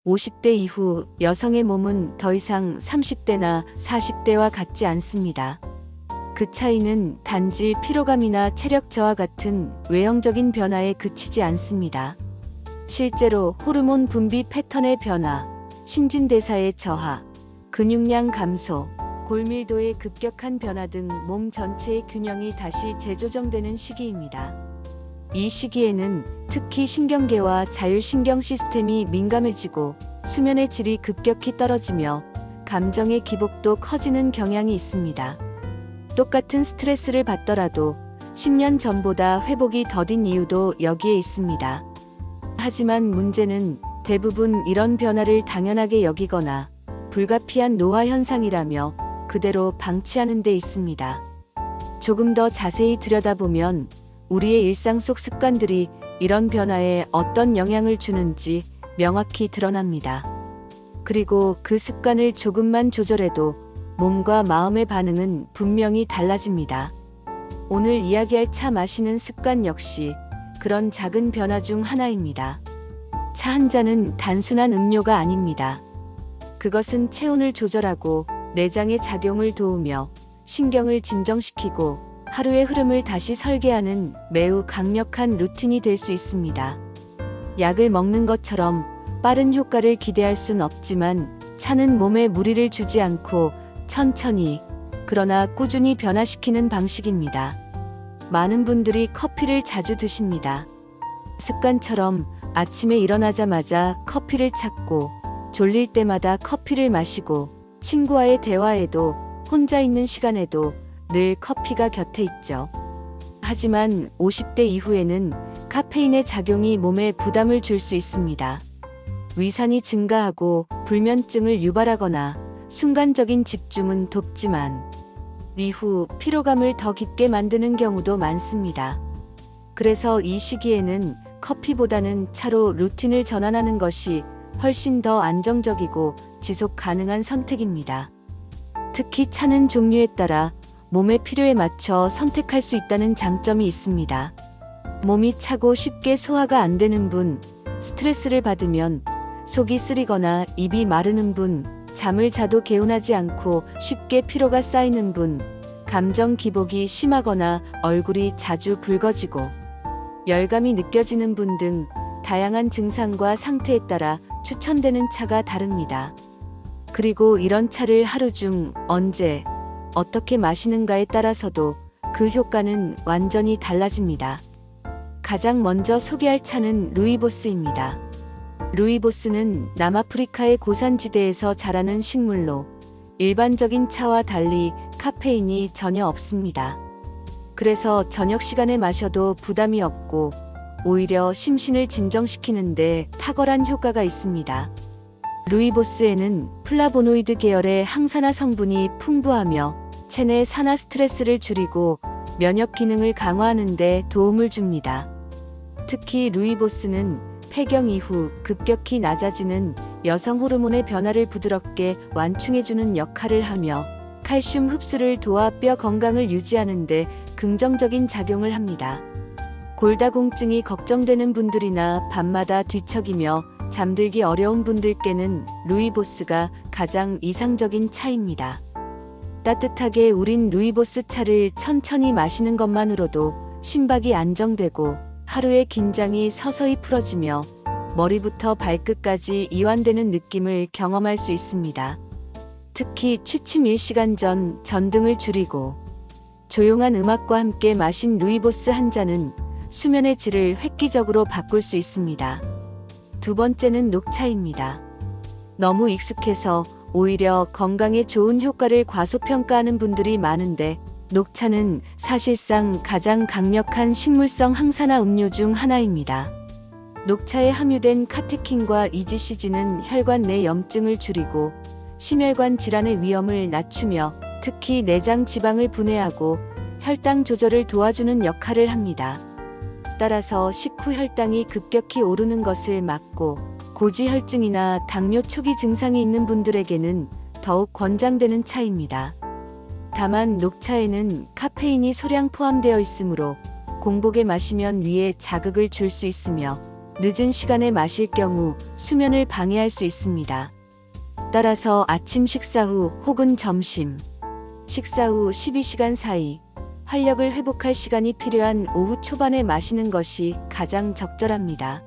50대 이후 여성의 몸은 더 이상 30대나 40대와 같지 않습니다. 그 차이는 단지 피로감이나 체력 저하 같은 외형적인 변화에 그치지 않습니다. 실제로 호르몬 분비 패턴의 변화, 신진대사의 저하, 근육량 감소, 골밀도의 급격한 변화 등 몸 전체의 균형이 다시 재조정되는 시기입니다. 이 시기에는 특히 신경계와 자율신경 시스템이 민감해지고 수면의 질이 급격히 떨어지며 감정의 기복도 커지는 경향이 있습니다. 똑같은 스트레스를 받더라도 10년 전보다 회복이 더딘 이유도 여기에 있습니다. 하지만 문제는 대부분 이런 변화를 당연하게 여기거나 불가피한 노화 현상이라며 그대로 방치하는 데 있습니다. 조금 더 자세히 들여다보면 우리의 일상 속 습관들이 이런 변화에 어떤 영향을 주는지 명확히 드러납니다. 그리고 그 습관을 조금만 조절해도 몸과 마음의 반응은 분명히 달라집니다. 오늘 이야기할 차 마시는 습관 역시 그런 작은 변화 중 하나입니다. 차 한 잔은 단순한 음료가 아닙니다. 그것은 체온을 조절하고 내장의 작용을 도우며 신경을 진정시키고 하루의 흐름을 다시 설계하는 매우 강력한 루틴이 될 수 있습니다. 약을 먹는 것처럼 빠른 효과를 기대할 순 없지만 차는 몸에 무리를 주지 않고 천천히 그러나 꾸준히 변화시키는 방식입니다. 많은 분들이 커피를 자주 드십니다. 습관처럼 아침에 일어나자마자 커피를 찾고 졸릴 때마다 커피를 마시고 친구와의 대화에도 혼자 있는 시간에도 늘 커피가 곁에 있죠. 하지만 50대 이후에는 카페인의 작용이 몸에 부담을 줄 수 있습니다. 위산이 증가하고 불면증을 유발하거나 순간적인 집중은 돕지만 이후 피로감을 더 깊게 만드는 경우도 많습니다. 그래서 이 시기에는 커피보다는 차로 루틴을 전환하는 것이 훨씬 더 안정적이고 지속 가능한 선택입니다. 특히 차는 종류에 따라 몸의 필요에 맞춰 선택할 수 있다는 장점이 있습니다. 몸이 차고 쉽게 소화가 안 되는 분, 스트레스를 받으면 속이 쓰리거나 입이 마르는 분, 잠을 자도 개운하지 않고 쉽게 피로가 쌓이는 분, 감정 기복이 심하거나 얼굴이 자주 붉어지고 열감이 느껴지는 분 등 다양한 증상과 상태에 따라 추천되는 차가 다릅니다. 그리고 이런 차를 하루 중 언제, 어떻게 마시는가에 따라서도 그 효과는 완전히 달라집니다. 가장 먼저 소개할 차는 루이보스입니다. 루이보스는 남아프리카의 고산지대에서 자라는 식물로 일반적인 차와 달리 카페인이 전혀 없습니다. 그래서 저녁 시간에 마셔도 부담이 없고 오히려 심신을 진정시키는데 탁월한 효과가 있습니다. 루이보스에는 플라보노이드 계열의 항산화 성분이 풍부하며 체내 산화 스트레스를 줄이고 면역 기능을 강화하는 데 도움을 줍니다. 특히 루이보스는 폐경 이후 급격히 낮아지는 여성 호르몬의 변화를 부드럽게 완충해주는 역할을 하며 칼슘 흡수를 도와 뼈 건강을 유지하는 데 긍정적인 작용을 합니다. 골다공증이 걱정되는 분들이나 밤마다 뒤척이며 잠들기 어려운 분들께는 루이보스가 가장 이상적인 차입니다. 따뜻하게 우린 루이보스 차를 천천히 마시는 것만으로도 심박이 안정되고 하루의 긴장이 서서히 풀어지며 머리부터 발끝까지 이완되는 느낌을 경험할 수 있습니다. 특히 취침 1시간 전 전등을 줄이고 조용한 음악과 함께 마신 루이보스 한 잔은 수면의 질을 획기적으로 바꿀 수 있습니다. 두 번째는 녹차입니다. 너무 익숙해서 오히려 건강에 좋은 효과를 과소평가하는 분들이 많은데 녹차는 사실상 가장 강력한 식물성 항산화 음료 중 하나입니다. 녹차에 함유된 카테킨과 EGCG는 혈관 내 염증을 줄이고 심혈관 질환의 위험을 낮추며 특히 내장 지방을 분해하고 혈당 조절을 도와주는 역할을 합니다. 따라서 식후 혈당이 급격히 오르는 것을 막고 고지혈증이나 당뇨 초기 증상이 있는 분들에게는 더욱 권장되는 차입니다. 다만 녹차에는 카페인이 소량 포함되어 있으므로 공복에 마시면 위에 자극을 줄 수 있으며 늦은 시간에 마실 경우 수면을 방해할 수 있습니다. 따라서 아침 식사 후 혹은 점심, 식사 후 12시간 사이 활력을 회복할 시간이 필요한 오후 초반에 마시는 것이 가장 적절합니다.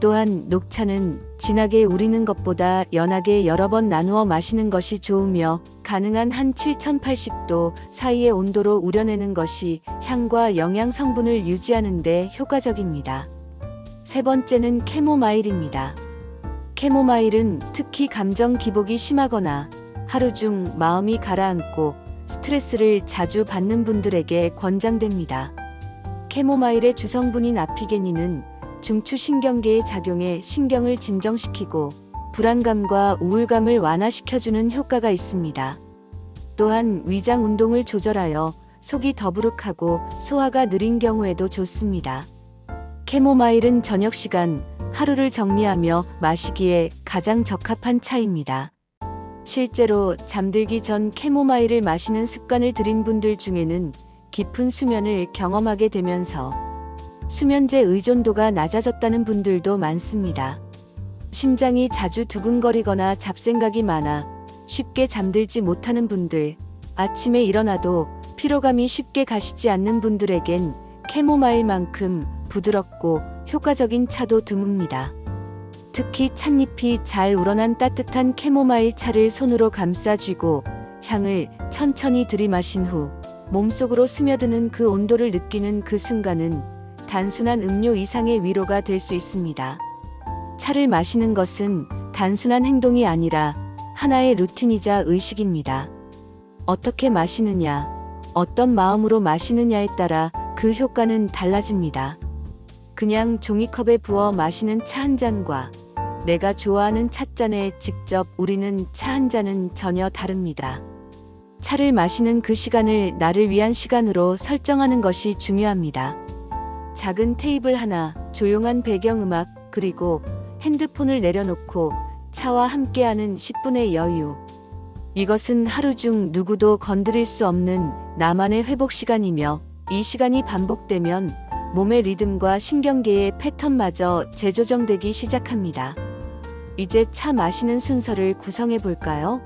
또한 녹차는 진하게 우리는 것보다 연하게 여러 번 나누어 마시는 것이 좋으며 가능한 한 7080도 사이의 온도로 우려내는 것이 향과 영양 성분을 유지하는 데 효과적입니다. 세 번째는 캐모마일입니다. 캐모마일은 특히 감정 기복이 심하거나 하루 중 마음이 가라앉고 스트레스를 자주 받는 분들에게 권장됩니다. 캐모마일의 주성분인 아피게닌은 중추신경계의 작용에 신경을 진정시키고 불안감과 우울감을 완화시켜주는 효과가 있습니다. 또한 위장 운동을 조절하여 속이 더부룩하고 소화가 느린 경우에도 좋습니다. 캐모마일은 저녁 시간, 하루를 정리하며 마시기에 가장 적합한 차입니다. 실제로 잠들기 전 캐모마일을 마시는 습관을 들인 분들 중에는 깊은 수면을 경험하게 되면서 수면제 의존도가 낮아졌다는 분들도 많습니다. 심장이 자주 두근거리거나 잡생각이 많아 쉽게 잠들지 못하는 분들, 아침에 일어나도 피로감이 쉽게 가시지 않는 분들에겐 캐모마일만큼 부드럽고 효과적인 차도 드뭅니다. 특히 찻잎이 잘 우러난 따뜻한 캐모마일 차를 손으로 감싸 쥐고 향을 천천히 들이마신 후 몸속으로 스며드는 그 온도를 느끼는 그 순간은 단순한 음료 이상의 위로가 될 수 있습니다. 차를 마시는 것은 단순한 행동이 아니라 하나의 루틴이자 의식입니다. 어떻게 마시느냐, 어떤 마음으로 마시느냐에 따라 그 효과는 달라집니다. 그냥 종이컵에 부어 마시는 차 한 잔과 내가 좋아하는 찻잔에 직접 우리는 차 한 잔은 전혀 다릅니다. 차를 마시는 그 시간을 나를 위한 시간으로 설정하는 것이 중요합니다. 작은 테이블 하나, 조용한 배경음악, 그리고 핸드폰을 내려놓고 차와 함께하는 10분의 여유. 이것은 하루 중 누구도 건드릴 수 없는 나만의 회복 시간이며 이 시간이 반복되면 몸의 리듬과 신경계의 패턴마저 재조정되기 시작합니다. 이제 차 마시는 순서를 구성해 볼까요?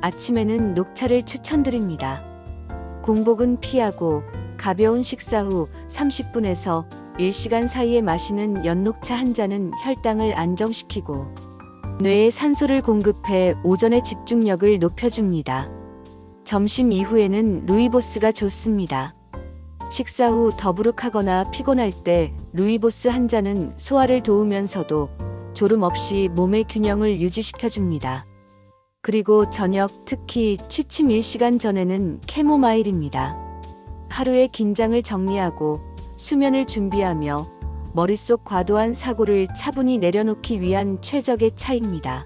아침에는 녹차를 추천드립니다. 공복은 피하고 가벼운 식사 후 30분에서 1시간 사이에 마시는 연녹차 한 잔은 혈당을 안정시키고 뇌에 산소를 공급해 오전의 집중력을 높여줍니다. 점심 이후에는 루이보스가 좋습니다. 식사 후 더부룩하거나 피곤할 때 루이보스 한 잔은 소화를 도우면서도 졸음 없이 몸의 균형을 유지시켜줍니다. 그리고 저녁, 특히 취침 1시간 전에는 캐모마일입니다. 하루의 긴장을 정리하고 수면을 준비하며 머릿속 과도한 사고를 차분히 내려놓기 위한 최적의 차입니다.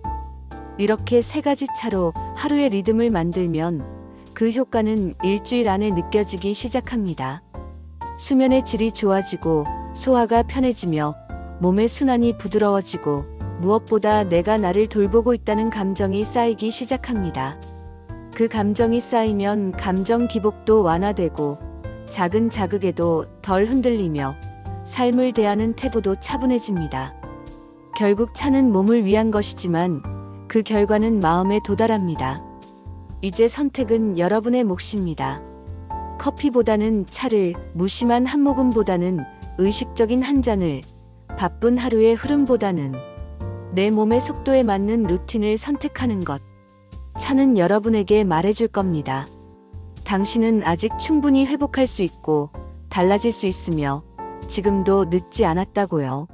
이렇게 세 가지 차로 하루의 리듬을 만들면 그 효과는 일주일 안에 느껴지기 시작합니다. 수면의 질이 좋아지고 소화가 편해지며 몸의 순환이 부드러워지고 무엇보다 내가 나를 돌보고 있다는 감정이 쌓이기 시작합니다. 그 감정이 쌓이면 감정 기복도 완화되고 작은 자극에도 덜 흔들리며 삶을 대하는 태도도 차분해집니다. 결국 차는 몸을 위한 것이지만 그 결과는 마음에 도달합니다. 이제 선택은 여러분의 몫입니다. 커피보다는 차를, 무심한 한 모금보다는 의식적인 한 잔을, 바쁜 하루의 흐름보다는 내 몸의 속도에 맞는 루틴을 선택하는 것. 차는 여러분에게 말해줄 겁니다. 당신은 아직 충분히 회복할 수 있고 달라질 수 있으며 지금도 늦지 않았다고요.